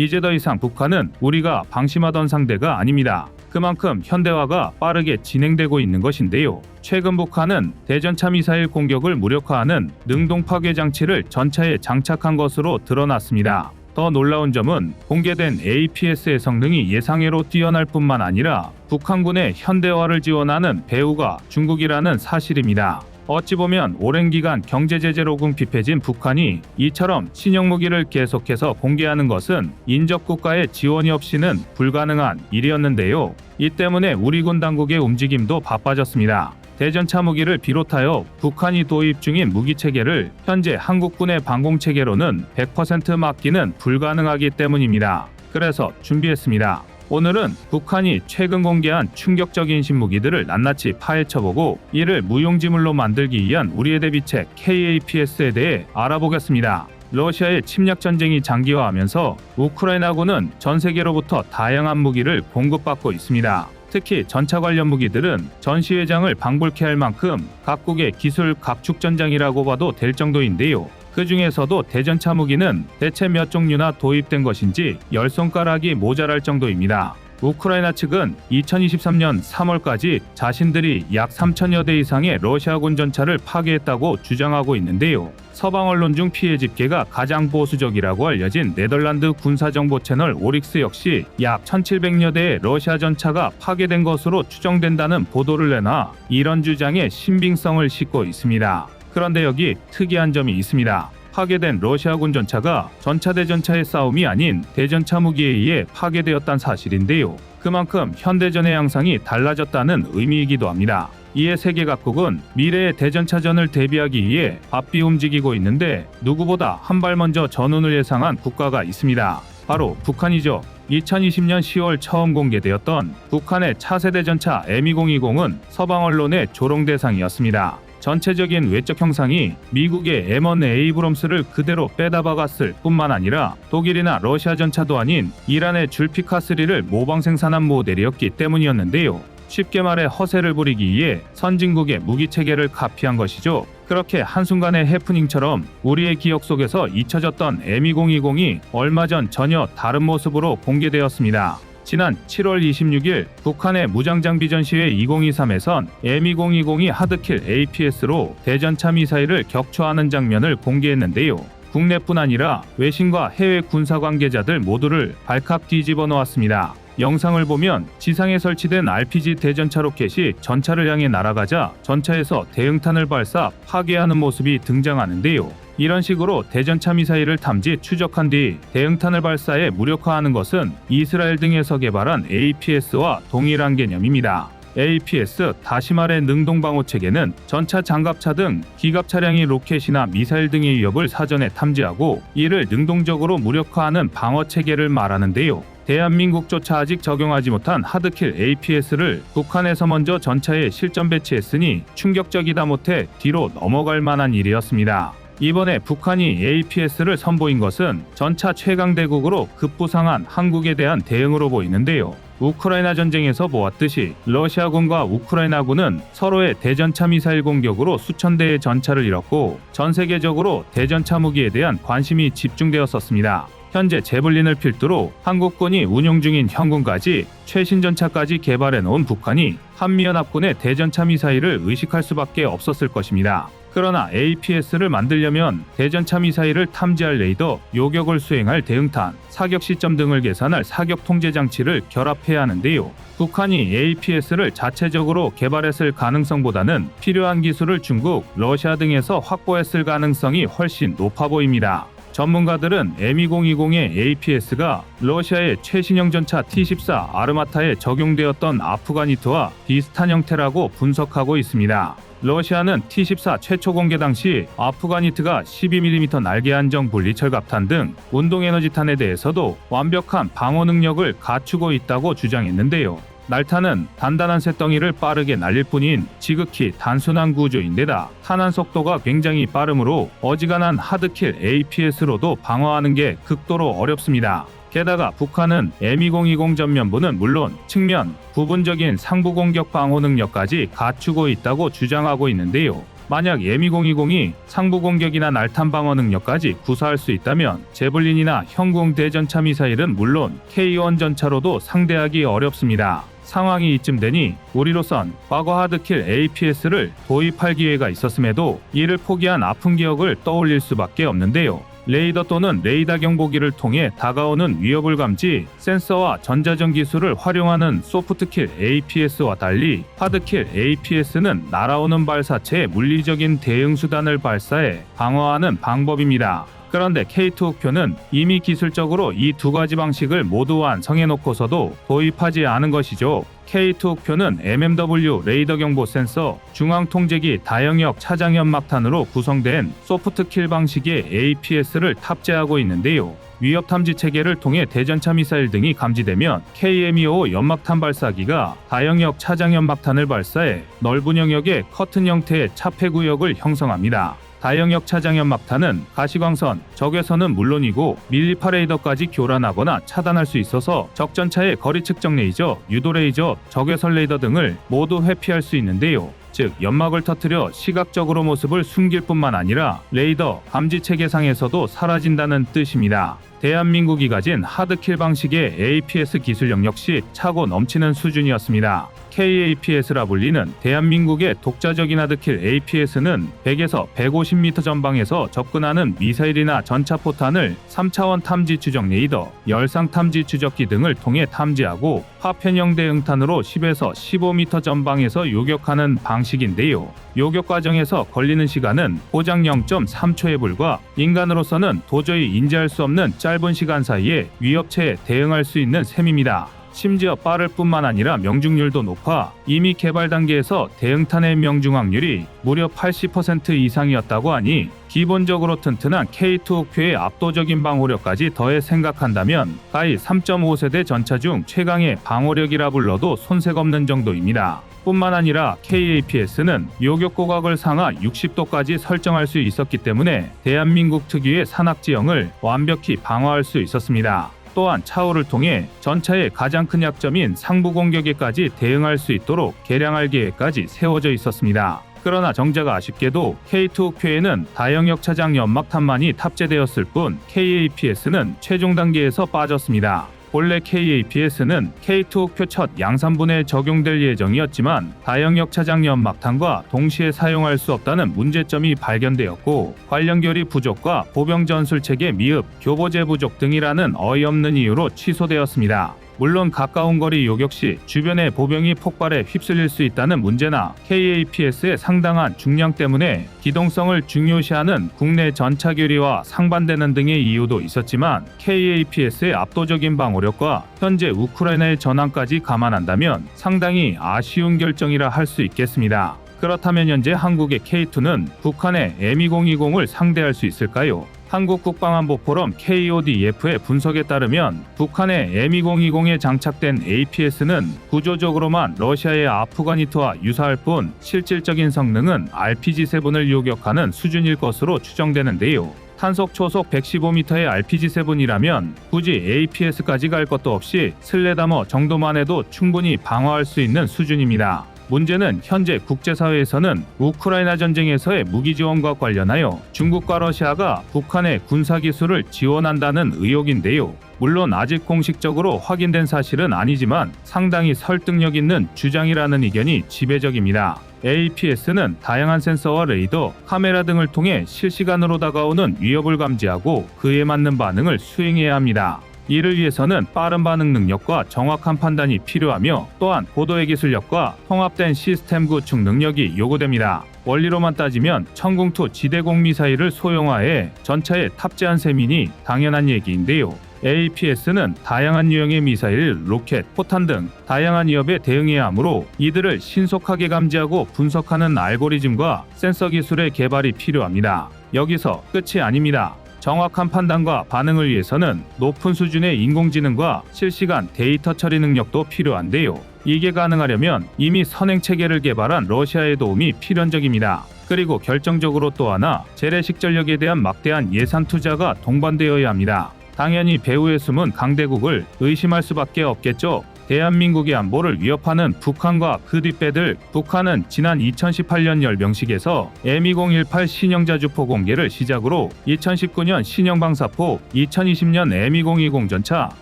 이제 더 이상 북한은 우리가 방심하던 상대가 아닙니다. 그만큼 현대화가 빠르게 진행되고 있는 것인데요. 최근 북한은 대전차 미사일 공격을 무력화하는 능동 파괴 장치를 전차에 장착한 것으로 드러났습니다. 더 놀라운 점은 공개된 APS의 성능이 예상외로 뛰어날 뿐만 아니라 북한군의 현대화를 지원하는 배후가 중국이라는 사실입니다. 어찌 보면 오랜 기간 경제 제재로 궁핍해진 북한이 이처럼 신형 무기를 계속해서 공개하는 것은 인접 국가의 지원이 없이는 불가능한 일이었는데요. 이 때문에 우리 군 당국의 움직임도 바빠졌습니다. 대전차 무기를 비롯하여 북한이 도입 중인 무기 체계를 현재 한국군의 방공 체계로는 100% 맡기는 불가능하기 때문입니다. 그래서 준비했습니다. 오늘은 북한이 최근 공개한 충격적인 신무기들을 낱낱이 파헤쳐보고 이를 무용지물로 만들기 위한 우리의 대비책 KAPS에 대해 알아보겠습니다. 러시아의 침략 전쟁이 장기화하면서 우크라이나군은 전 세계로부터 다양한 무기를 공급받고 있습니다. 특히 전차 관련 무기들은 전시회장을 방불케 할 만큼 각국의 기술 각축 전장이라고 봐도 될 정도인데요. 그 중에서도 대전차 무기는 대체 몇 종류나 도입된 것인지 10손가락이 모자랄 정도입니다. 우크라이나 측은 2023년 3월까지 자신들이 약 3천여 대 이상의 러시아군 전차를 파괴했다고 주장하고 있는데요. 서방 언론 중 피해 집계가 가장 보수적이라고 알려진 네덜란드 군사정보 채널 오릭스 역시 약 1700여 대의 러시아 전차가 파괴된 것으로 추정된다는 보도를 내놔 이런 주장에 신빙성을 싣고 있습니다. 그런데 여기 특이한 점이 있습니다. 파괴된 러시아군 전차가 전차 대 전차의 싸움이 아닌 대전차 무기에 의해 파괴되었다는 사실인데요. 그만큼 현대전의 양상이 달라졌다는 의미이기도 합니다. 이에 세계 각국은 미래의 대전차전을 대비하기 위해 바삐 움직이고 있는데 누구보다 한 발 먼저 전운을 예상한 국가가 있습니다. 바로 북한이죠. 2020년 10월 처음 공개되었던 북한의 차세대 전차 M2020은 서방 언론의 조롱 대상이었습니다. 전체적인 외적 형상이 미국의 M1 에이브럼스를 그대로 빼다 박았을 뿐만 아니라 독일이나 러시아 전차도 아닌 이란의 줄피카3를 모방 생산한 모델이었기 때문이었는데요. 쉽게 말해 허세를 부리기 위해 선진국의 무기 체계를 카피한 것이죠. 그렇게 한순간의 해프닝처럼 우리의 기억 속에서 잊혀졌던 M2020이 얼마 전 전혀 다른 모습으로 공개되었습니다. 지난 7월 26일 북한의 무장장비 전시회 2023에선 M2020이 하드킬 APS로 대전차 미사일을 격추하는 장면을 공개했는데요. 국내뿐 아니라 외신과 해외 군사 관계자들 모두를 발칵 뒤집어 놓았습니다. 영상을 보면 지상에 설치된 RPG 대전차 로켓이 전차를 향해 날아가자 전차에서 대응탄을 발사 파괴하는 모습이 등장하는데요. 이런 식으로 대전차 미사일을 탐지 추적한 뒤 대응탄을 발사해 무력화하는 것은 이스라엘 등에서 개발한 APS와 동일한 개념입니다. APS, 다시 말해 능동방어 체계는 전차, 장갑차 등 기갑 차량이 로켓이나 미사일 등의 위협을 사전에 탐지하고 이를 능동적으로 무력화하는 방어 체계를 말하는데요. 대한민국조차 아직 적용하지 못한 하드킬 APS를 북한에서 먼저 전차에 실전 배치했으니 충격적이다 못해 뒤로 넘어갈 만한 일이었습니다. 이번에 북한이 APS를 선보인 것은 전차 최강대국으로 급부상한 한국에 대한 대응으로 보이는데요. 우크라이나 전쟁에서 보았듯이 러시아군과 우크라이나군은 서로의 대전차 미사일 공격으로 수천 대의 전차를 잃었고 전 세계적으로 대전차 무기에 대한 관심이 집중되었었습니다. 현재 제블린을 필두로 한국군이 운용 중인 현군까지 최신 전차까지 개발해 놓은 북한이 한미연합군의 대전차 미사일을 의식할 수밖에 없었을 것입니다. 그러나 APS를 만들려면 대전차 미사일을 탐지할 레이더, 요격을 수행할 대응탄, 사격 시점 등을 계산할 사격 통제 장치를 결합해야 하는데요. 북한이 APS를 자체적으로 개발했을 가능성보다는 필요한 기술을 중국, 러시아 등에서 확보했을 가능성이 훨씬 높아 보입니다. 전문가들은 M2020의 APS가 러시아의 최신형 전차 T-14 아르마타에 적용되었던 아프가니트와 비슷한 형태라고 분석하고 있습니다. 러시아는 T-14 최초 공개 당시 아프가니트가 12mm 날개 안정 분리 철갑탄 등 운동에너지탄에 대해서도 완벽한 방어 능력을 갖추고 있다고 주장했는데요. 날탄은 단단한 쇳덩이를 빠르게 날릴 뿐인 지극히 단순한 구조인데다 탄환 속도가 굉장히 빠르므로 어지간한 하드킬 APS로도 방어하는 게 극도로 어렵습니다. 게다가 북한은 M2020 전면부는 물론 측면, 부분적인 상부 공격 방어 능력까지 갖추고 있다고 주장하고 있는데요. 만약 M2020이 상부 공격이나 날탄 방어 능력까지 구사할 수 있다면 제블린이나 현궁 대전차 미사일은 물론 K1 전차로도 상대하기 어렵습니다. 상황이 이쯤 되니 우리로선 과거 하드킬 APS를 도입할 기회가 있었음에도 이를 포기한 아픈 기억을 떠올릴 수밖에 없는데요. 레이더 또는 레이더 경보기를 통해 다가오는 위협을 감지, 센서와 전자전 기술을 활용하는 소프트킬 APS와 달리 하드킬 APS는 날아오는 발사체에 물리적인 대응 수단을 발사해 방어하는 방법입니다. 그런데 K2 우표는 이미 기술적으로 이 두 가지 방식을 모두 완성해 놓고서도 도입하지 않은 것이죠. K2 우표는 MMW 레이더 경보 센서, 중앙 통제기 다영역 차장 연막탄으로 구성된 소프트킬 방식의 APS를 탑재하고 있는데요. 위협 탐지 체계를 통해 대전차 미사일 등이 감지되면 KM-25 연막탄 발사기가 다영역 차장 연막탄을 발사해 넓은 영역의 커튼 형태의 차폐 구역을 형성합니다. 다영역 차장 연막탄은 가시광선, 적외선은 물론이고 밀리파 레이더까지 교란하거나 차단할 수 있어서 적전차의 거리 측정 레이저, 유도 레이저, 적외선 레이더 등을 모두 회피할 수 있는데요. 즉 연막을 터뜨려 시각적으로 모습을 숨길 뿐만 아니라 레이더, 감지 체계상에서도 사라진다는 뜻입니다. 대한민국이 가진 하드킬 방식의 APS 기술력 역시 차고 넘치는 수준이었습니다. KAPS라 불리는 대한민국의 독자적인 하드킬 APS는 100에서 150m 전방에서 접근하는 미사일이나 전차포탄을 3차원 탐지 추적 레이더, 열상 탐지 추적기 등을 통해 탐지하고 파편형 대응탄으로 10에서 15m 전방에서 요격하는 방식인데요. 요격 과정에서 걸리는 시간은 고작 0.3초에 불과 인간으로서는 도저히 인지할 수 없는 짧은 시간 사이에 위협체에 대응할 수 있는 셈입니다. 심지어 빠를 뿐만 아니라 명중률도 높아 이미 개발 단계에서 대응탄의 명중 확률이 무려 80% 이상이었다고 하니 기본적으로 튼튼한 K2 우표의 압도적인 방호력까지 더해 생각한다면 가히 3.5세대 전차 중 최강의 방호력이라 불러도 손색 없는 정도입니다. 뿐만 아니라 KAPS는 요격 고각을 상하 60도까지 설정할 수 있었기 때문에 대한민국 특유의 산악지형을 완벽히 방어할 수 있었습니다. 또한 차후를 통해 전차의 가장 큰 약점인 상부 공격에까지 대응할 수 있도록 개량할 계획까지 세워져 있었습니다. 그러나 정작 아쉽게도 K2 우표에는 다영역 차장 연막탄만이 탑재되었을 뿐 KAPS는 최종 단계에서 빠졌습니다. 본래 KAPS는 K2 우표 첫 양산분에 적용될 예정이었지만 다영역 차장 연막탄과 동시에 사용할 수 없다는 문제점이 발견되었고 관련 결의 부족과 보병 전술 체계 미흡, 교보제 부족 등이라는 어이없는 이유로 취소되었습니다. 물론 가까운 거리 요격 시 주변의 보병이 폭발에 휩쓸릴 수 있다는 문제나 KAPS의 상당한 중량 때문에 기동성을 중요시하는 국내 전차 교리와 상반되는 등의 이유도 있었지만 KAPS의 압도적인 방호력과 현재 우크라이나의 전황까지 감안한다면 상당히 아쉬운 결정이라 할 수 있겠습니다. 그렇다면 현재 한국의 K2는 북한의 M2020을 상대할 수 있을까요? 한국국방안보포럼 KODF의 분석에 따르면 북한의 M2020에 장착된 APS는 구조적으로만 러시아의 아프가니트와 유사할 뿐 실질적인 성능은 RPG-7을 요격하는 수준일 것으로 추정되는데요. 탄속 초속 115m의 RPG-7이라면 굳이 APS까지 갈 것도 없이 슬래다머 정도만 해도 충분히 방어할 수 있는 수준입니다. 문제는 현재 국제사회에서는 우크라이나 전쟁에서의 무기 지원과 관련하여 중국과 러시아가 북한의 군사기술을 지원한다는 의혹인데요. 물론 아직 공식적으로 확인된 사실은 아니지만 상당히 설득력 있는 주장이라는 의견이 지배적입니다. APS는 다양한 센서와 레이더, 카메라 등을 통해 실시간으로 다가오는 위협을 감지하고 그에 맞는 반응을 수행해야 합니다. 이를 위해서는 빠른 반응 능력과 정확한 판단이 필요하며 또한 고도의 기술력과 통합된 시스템 구축 능력이 요구됩니다. 원리로만 따지면 천궁2 지대공 미사일을 소형화해 전차에 탑재한 셈이니 당연한 얘기인데요. APS는 다양한 유형의 미사일, 로켓, 포탄 등 다양한 위협에 대응해야 하므로 이들을 신속하게 감지하고 분석하는 알고리즘과 센서 기술의 개발이 필요합니다. 여기서 끝이 아닙니다. 정확한 판단과 반응을 위해서는 높은 수준의 인공지능과 실시간 데이터 처리 능력도 필요한데요. 이게 가능하려면 이미 선행 체계를 개발한 러시아의 도움이 필연적입니다. 그리고 결정적으로 또 하나, 재래식 전력에 대한 막대한 예산 투자가 동반되어야 합니다. 당연히 배후에 숨은 강대국을 의심할 수밖에 없겠죠. 대한민국의 안보를 위협하는 북한과 그 뒷배들. 북한은 지난 2018년 열병식에서 M2018 신형자주포 공개를 시작으로 2019년 신형방사포, 2020년 M2020 전차,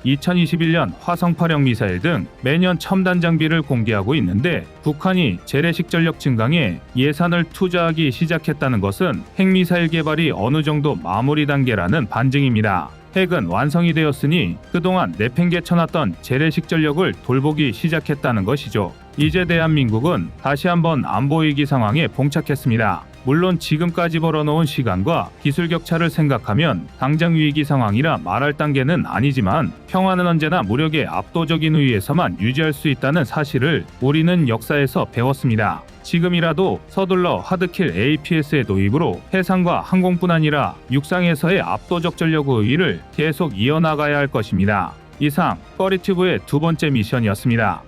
2021년 화성8형 미사일 등 매년 첨단 장비를 공개하고 있는데, 북한이 재래식 전력 증강에 예산을 투자하기 시작했다는 것은 핵미사일 개발이 어느 정도 마무리 단계라는 반증입니다. 핵은 완성이 되었으니 그동안 내팽개쳐놨던 재래식 전력을 돌보기 시작했다는 것이죠. 이제 대한민국은 다시 한번 안보위기 상황에 봉착했습니다. 물론 지금까지 벌어놓은 시간과 기술 격차를 생각하면 당장 위기 상황이라 말할 단계는 아니지만, 평화는 언제나 무력의 압도적인 우위에서만 유지할 수 있다는 사실을 우리는 역사에서 배웠습니다. 지금이라도 서둘러 하드킬 APS의 도입으로 해상과 항공뿐 아니라 육상에서의 압도적 전력 우위를 계속 이어나가야 할 것입니다. 이상 꺼리튜브의 두 번째 미션이었습니다.